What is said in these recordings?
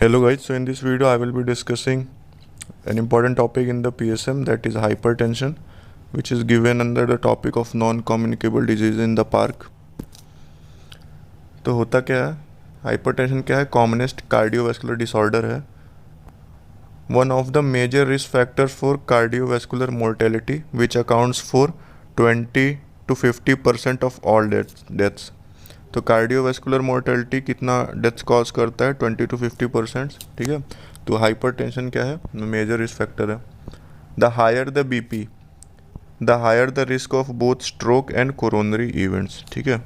Hello guys, so in this video I will be discussing an important topic in the PSM, that is hypertension, which is given under the topic of non-communicable disease in the park. तो होता क्या है, hypertension क्या है, commonest cardiovascular disorder है, one of the major risk factors for cardiovascular mortality which accounts for 20 to 50% of all deaths. तो cardiovascular mortality कितना deaths cause करता है, 20 to 50%. ठीक है, तो हाइपरटेंशन क्या है, मेजर रिस्क फैक्टर है. The higher the BP the higher the risk of both stroke and coronary events. ठीक है,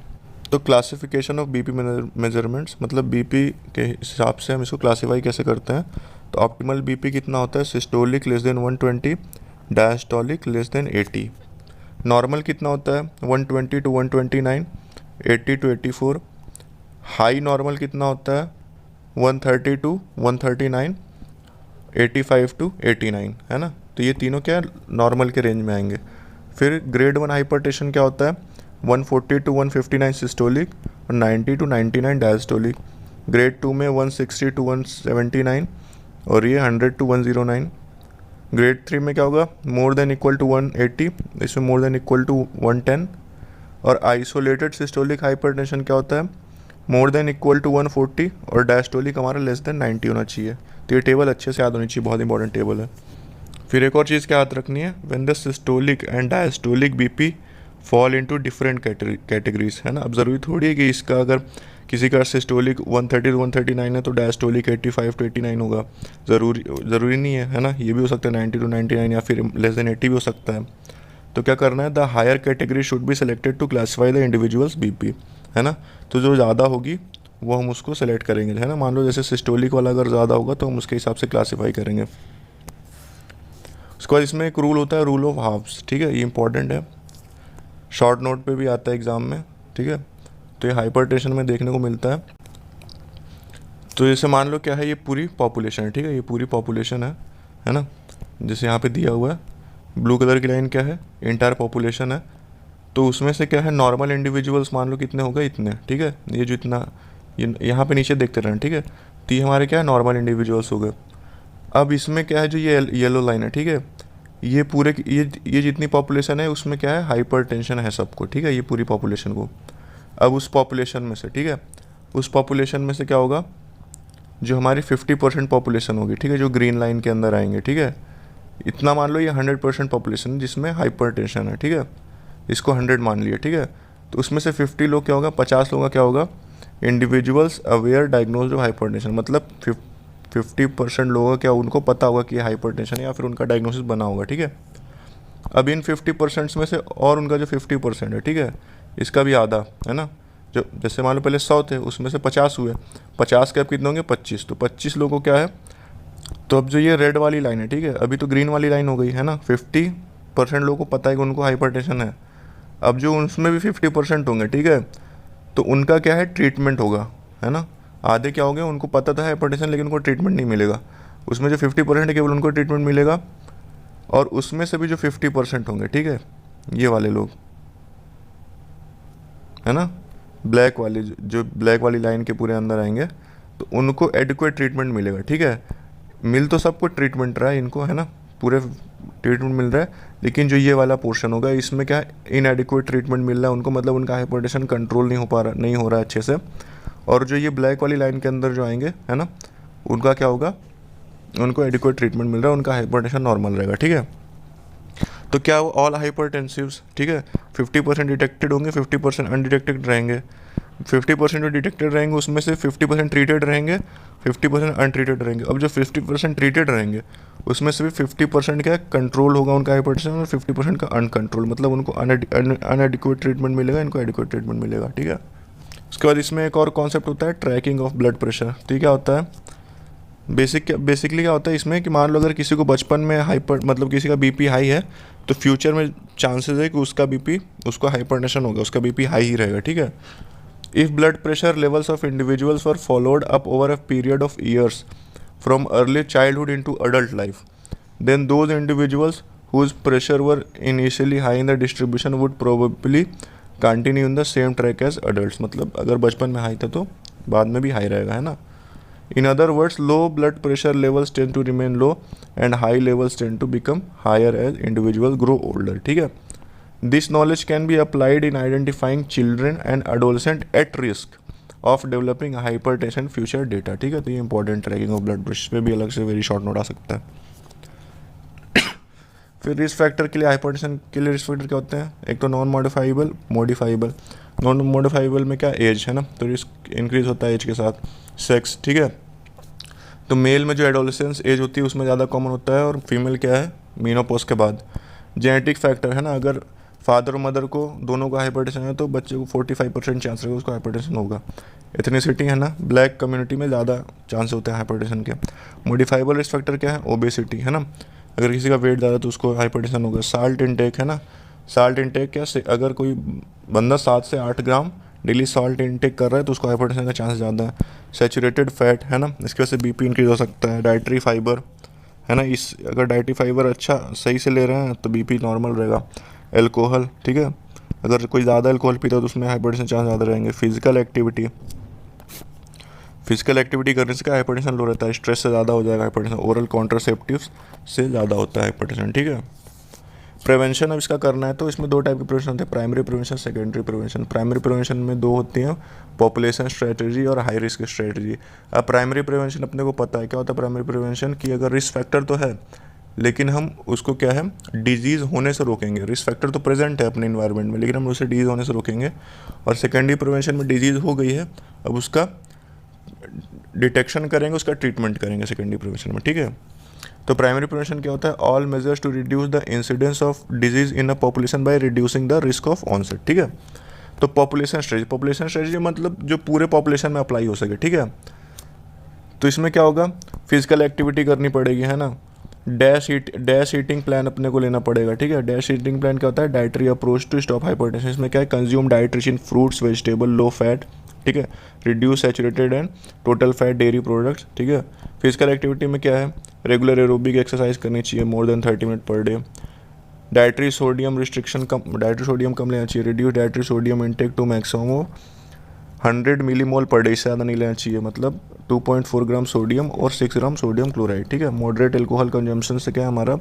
तो क्लासिफिकेशन ऑफ बीपी मेजरमेंट्स, मतलब बीपी के हिसाब से हम इसको क्लासीफाई कैसे करते हैं. तो ऑप्टिमल बीपी कितना होता है, systolic less than 120, diastolic less than 80. Normal कितना होता है, 120 to 129, 80 to 84. हाई नॉर्मल कितना होता है, 130 to 139, 85 to 89, है ना. तो ये तीनों क्या नॉर्मल के रेंज में आएंगे. फिर ग्रेड 1 हाइपरटेंशन क्या होता है, 140 to 159 सिस्टोलिक और 90 to 99 डायस्टोलिक. ग्रेड 2 में 160 to 179 और ये 100 to 109. ग्रेड 3 में क्या होगा, मोर देन इक्वल टू 180, इसमें मोर देन इक्वल टू 110. और आइसोलेटेड सिस्टोलिक हाइपरटेंशन क्या होता है, मोर देन इक्वल टू 140 और डायस्टोलिक हमारा लेस देन 90 होना चाहिए. तो ये टेबल अच्छे से याद होनी चाहिए, बहुत इंपॉर्टेंट टेबल है. फिर एक और चीज़ क्या याद रखनी है, when the systolic and diastolic BP fall into different categories, है ना. अब ज़रूरी थोड़ी है कि इसका अगर किसी का सिस्टोलिक 130 to 139 है तो डायस्टोलिक 85 to 89 होगा, ज़रूरी नहीं है ना. ये भी हो सकता है 90 to 99 या फिर लेस देन 80 भी हो सकता है. तो क्या करना है, the higher category should be selected to classify the individuals BP, है ना. तो जो ज़्यादा होगी वो हम उसको सेलेक्ट करेंगे, है ना. मान लो जैसे सिस्टोलिक वाला अगर ज़्यादा होगा तो हम उसके हिसाब से क्लासीफाई करेंगे. उसके बाद इसमें एक रूल होता है, रूल ऑफ हाफ्स. ठीक है, ये इंपॉर्टेंट है, शॉर्ट नोट पे भी आता है एग्ज़ाम में. ठीक है, तो ये हाइपरटेंशन में देखने को मिलता है. तो जैसे मान लो क्या है, ये पूरी पॉपुलेशन है. ठीक है, ये पूरी पॉपुलेशन है ना. जैसे यहाँ पे दिया हुआ है, ब्लू कलर की लाइन क्या है, इंटायर पॉपुलेशन है. तो उसमें से क्या है, नॉर्मल इंडिविजुअल्स मान लो कितने हो गए, इतने. ठीक है, ये जो इतना ये यहाँ पे नीचे देखते रहना. ठीक है, तो ये हमारे क्या है, नॉर्मल इंडिविजुअल्स हो गए. अब इसमें क्या है, जो ये येलो लाइन है, ठीक है, ये पूरे ये जितनी पॉपुलेशन है उसमें क्या है, हाइपरटेंशन है सबको. ठीक है, ये पूरी पॉपुलेशन को. अब उस पॉपुलेशन में से, ठीक है, उस पॉपुलेशन में से क्या होगा, जो हमारी 50% पॉपुलेशन होगी, ठीक है, जो ग्रीन लाइन के अंदर आएंगे. ठीक है, इतना मान लो ये 100% पॉपुलेशन जिसमें हाइपरटेंशन है. ठीक है, इसको 100 मान लिया. ठीक है, तो उसमें से 50 लोग क्या होगा, 50 लोगों का क्या होगा, individuals aware diagnose of hypertension. मतलब 50% लोगों का क्या, उनको पता होगा कि हाइपरटेंशन है या फिर उनका डायग्नोसिस बना होगा. ठीक है, अब इन 50% में से और उनका जो 50% है, ठीक है, इसका भी आधा, है ना. जो जैसे मान लो पहले 100 थे, उसमें से 50 हुए, 50 के अब कितने होंगे, 25. तो 25 लोगों को क्या है, तो अब जो ये रेड वाली लाइन है, ठीक है, अभी तो ग्रीन वाली लाइन हो गई है ना. 50% लोगों को पता है कि उनको हाइपरटेंशन है. अब जो उसमें भी 50% होंगे, ठीक है, तो उनका क्या है, ट्रीटमेंट होगा, है ना. आधे क्या हो गए, उनको पता था हाइपरटेंशन लेकिन उनको ट्रीटमेंट नहीं मिलेगा. उसमें जो 50% है केवल उनको ट्रीटमेंट मिलेगा. और उसमें से भी जो 50% होंगे, ठीक है, ये वाले लोग, है ना, ब्लैक वाली, जो ब्लैक वाली लाइन के पूरे अंदर आएंगे, तो उनको एडिक्वेट ट्रीटमेंट मिलेगा. ठीक है, मिल तो सबको ट्रीटमेंट रहा है इनको, है ना, पूरे ट्रीटमेंट मिल रहा है. लेकिन जो ये वाला पोर्शन होगा इसमें क्या है, इनएडिक्वेट ट्रीटमेंट मिल रहा है उनको, मतलब उनका हाइपरटेंशन कंट्रोल नहीं हो रहा है अच्छे से. और जो ये ब्लैक वाली लाइन के अंदर जो आएंगे, है ना, उनका क्या होगा, उनको एडिक्वेट ट्रीटमेंट मिल रहा है, उनका हाइपरटेंशन नॉर्मल रहेगा. ठीक है, तो क्या वो ऑल हाइपरटेंसिव्स, ठीक है, 50% डिटेक्टेड होंगे, 50% अनडिटेक्टेड रहेंगे. 50% जो डिटेक्टेड रहेंगे उसमें से 50% ट्रीटेड रहेंगे, 50% अनट्रीटेड रहेंगे. अब जो 50% ट्रीटेड रहेंगे उसमें से भी 50% क्या कंट्रोल होगा उनका हाइपरटेंशन और 50% का अनकंट्रोल, मतलब उनको अनएडिक्वेट ट्रीटमेंट मिलेगा, इनको एडिक्वेट ट्रीटमेंट मिलेगा. ठीक है, उसके बाद इसमें एक और कॉन्सेप्ट होता है, ट्रैकिंग ऑफ ब्लड प्रेशर. तो क्या होता है, बेसिकली क्या होता है इसमें कि मान लो अगर किसी को बचपन में मतलब किसी का बीपी हाई है तो फ्यूचर में चांसेस है कि उसका हाइपरटेंशन होगा, उसका बीपी हाई ही रहेगा. ठीक है, if blood pressure levels of individuals were followed up over a period of years from early childhood into adult life, then those individuals whose pressure were initially high in the distribution would probably continue in the same track as adult. मतलब अगर बचपन में high था तो बाद में भी high रहेगा, है ना. In other words, low blood pressure levels tend to remain low and high levels tend to become higher as individuals grow older. ठीक है. This knowledge can be applied in identifying children and adolescents at risk of developing hypertension future data. ठीक है. तो ये important tracking of blood pressure पे भी अलग से वेरी शॉर्ट नोट आ सकता है. फिर रिस्क फैक्टर के लिए, हाइपरटेंशन के लिए रिस्क फैक्टर क्या होते हैं? एक तो non modifiable, modifiable. Non modifiable में क्या? एज है ना, तो रिस्क इंक्रीज होता है एज के साथ. सेक्स, ठीक है, तो मेल में जो एडोलेसेंस एज होती है उसमें ज़्यादा कॉमन होता है, और फीमेल क्या है? मीनोपॉज के बाद. जेनेटिक फैक्टर है ना, अगर फादर और मदर को दोनों का हाइपरटेंशन है तो बच्चे को 45% चांस रहेगा उसको हाइपरटेंशन होगा. एथनिसिटी है ना, ब्लैक कम्युनिटी में ज़्यादा चांस होते हैं हाइपरटेंशन के. मॉडिफाइबल रिस्क फैक्टर क्या है? ओबेसिटी है ना, अगर किसी का वेट ज़्यादा तो उसको हाइपरटेंशन होगा. साल्ट इनटेक है ना, साल्ट इनटेक क्या, अगर कोई बंदा 7 से 8 ग्राम डेली सॉल्ट इनटेक कर रहा है तो उसको हाइपरटेंशन का चांस ज़्यादा है. सैचुरेटेड फैट है ना, इसकी वजह से बीपी इंक्रीज हो सकता है. डाइटरी फाइबर है ना, इस अगर डाइटरी फाइबर अच्छा सही से ले रहे हैं तो बीपी नॉर्मल रहेगा. एल्कोहल, ठीक है, अगर कोई ज़्यादा एल्कोहल पीता है तो उसमें हाइपरटेंशन चांस ज़्यादा रहेंगे. फिजिकल एक्टिविटी, फिजिकल एक्टिविटी करने से क्या हाइपरटेंशन लो रहता है, स्ट्रेस से ज़्यादा हो जाएगा हाइपरटेंशन. ओरल कॉन्ट्रासेप्टिव्स से ज़्यादा होता है हाइपरटेंशन. ठीक है. प्रिवेंशन अब इसका करना है तो इसमें 2 टाइप के प्रिवेंशन होते हैं, primary prevention, secondary prevention. Primary prevention में 2 होती हैं, पॉपुलेशन स्ट्रेटजी और हाई रिस्क स्ट्रेटजी. अब प्राइमरी प्रिवेंशन अपने को पता है क्या होता है. प्राइमरी प्रिवेंशन की अगर रिस्क फैक्टर तो है लेकिन हम उसको क्या है, डिजीज़ होने से रोकेंगे. रिस्क फैक्टर तो प्रेजेंट है अपने इन्वायरमेंट में लेकिन हम उसे डिजीज़ होने से रोकेंगे. और सेकेंडरी प्रिवेंशन में डिजीज़ हो गई है, अब उसका डिटेक्शन करेंगे, उसका ट्रीटमेंट करेंगे सेकेंडरी प्रिवेंशन में. ठीक है. तो प्राइमरी प्रिवेंशन क्या होता है? All measures to reduce the incidence of disease in a population by reducing the risk of onset. ठीक है. तो पॉपुलेशन स्ट्रेटजी मतलब जो पूरे पॉपुलेशन में अप्लाई हो सके. ठीक है. तो इसमें क्या होगा? फिजिकल एक्टिविटी करनी पड़ेगी, है ना. डैश ईटिंग प्लान अपने को लेना पड़ेगा. ठीक है. डैश ईटिंग प्लान क्या होता है? Dietary approach to stop hypertension. इसमें क्या है? Consume diet rich in fruits, vegetable, low fat. ठीक है. Reduce saturated and total fat dairy products. ठीक है. फिजिकल एक्टिविटी में क्या है? रेगुलर एरोबिक एक्सरसाइज करनी चाहिए, more than 30 minute per day. Dietary sodium restriction कम, डाइटरी सोडियम कम लेना चाहिए. Reduce dietary sodium intake to maximum 100 millimole per day, इससे ज़्यादा नहीं लेना चाहिए. मतलब 2.4 ग्राम सोडियम और 6 ग्राम सोडियम क्लोराइड. ठीक है. मॉडरेट एल्कोहल कंजम्पशन से क्या है, हमारा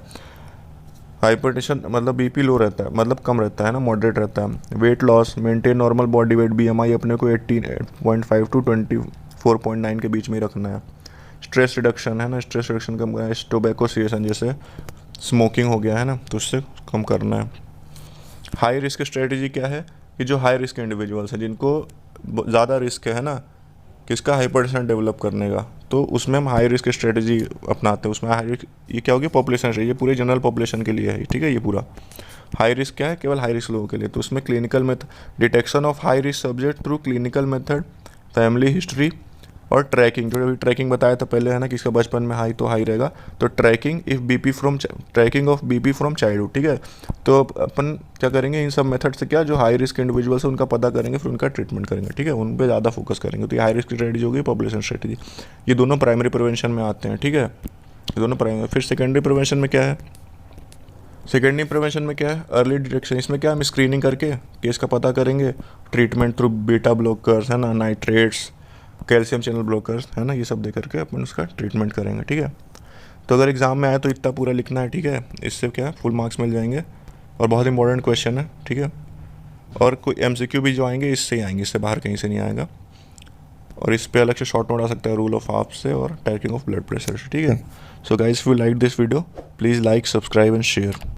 हाइपरटेंशन मतलब बीपी लो रहता है, मतलब कम रहता है ना, मॉडरेट रहता है. Weight loss, maintain normal body weight, BMI अपने को 18.5 टू 24.9 के बीच में ही रखना है. स्ट्रेस रिडक्शन है ना, स्ट्रेस रिडक्शन कम करना है. टोबैको सीएसन जैसे स्मोकिंग हो गया है ना, तो उससे कम करना है. हाई रिस्क स्ट्रेटजी क्या है कि जो हाई रिस्क इंडिविजुअल्स हैं जिनको ज़्यादा रिस्क है ना किसका, हाइपरटेंशन डेवलप करने का, तो उसमें हम हाई रिस्क स्ट्रेटजी अपनाते हैं. उसमें हाई रिस्क ये क्या होगी? पॉपुलेशन स्ट्रेटजी, ये पूरे जनरल पॉपुलेशन के लिए है. ठीक है. ये पूरा हाई रिस्क क्या है? केवल हाई रिस्क लोगों के लिए. तो उसमें clinical method, detection of high risk subject through clinical method, family history और ट्रैकिंग. जो अभी ट्रैकिंग बताया था पहले है ना, किसका बचपन में हाई तो हाई रहेगा, तो tracking of BP from childhood. ठीक है. तो अपन क्या करेंगे, इन सब मेथड से क्या जो हाई रिस्क इंडिविजुअल्स है उनका पता करेंगे, फिर उनका ट्रीटमेंट करेंगे. ठीक है. उन पे ज़्यादा फोकस करेंगे. तो ये हाई रिस्क स्ट्रेटजी होगी, पॉपुलेशन स्ट्रेटजी, ये दोनों प्राइमरी प्रिवेंशन में आते हैं. ठीक है. ये दोनों प्राइमरी. फिर सेकेंडरी प्रिवेंशन में क्या है? सेकेंडरी प्रिवेंशन में क्या है? Early detection. इसमें क्या हम स्क्रीनिंग करके केस का पता करेंगे, ट्रीटमेंट थ्रू बीटा ब्लॉकर्स है ना, नाइट्रेट्स, कैल्शियम चैनल ब्लॉकर्स है ना, ये सब दे करके अपन उसका ट्रीटमेंट करेंगे. ठीक है. तो अगर एग्जाम में आए तो इतना पूरा लिखना है. ठीक है. इससे क्या फुल मार्क्स मिल जाएंगे और बहुत इंपॉर्टेंट क्वेश्चन है. ठीक है. और कोई MCQ भी जो आएंगे इससे ही आएंगे, इससे बाहर कहीं से नहीं आएगा. और इस पे अलग से शॉर्ट नोट आ सकता है रूल ऑफ हाफ से और ट्रैकिंग ऑफ ब्लड प्रेशर से. ठीक है. So guys, if you like this video please like, subscribe and share.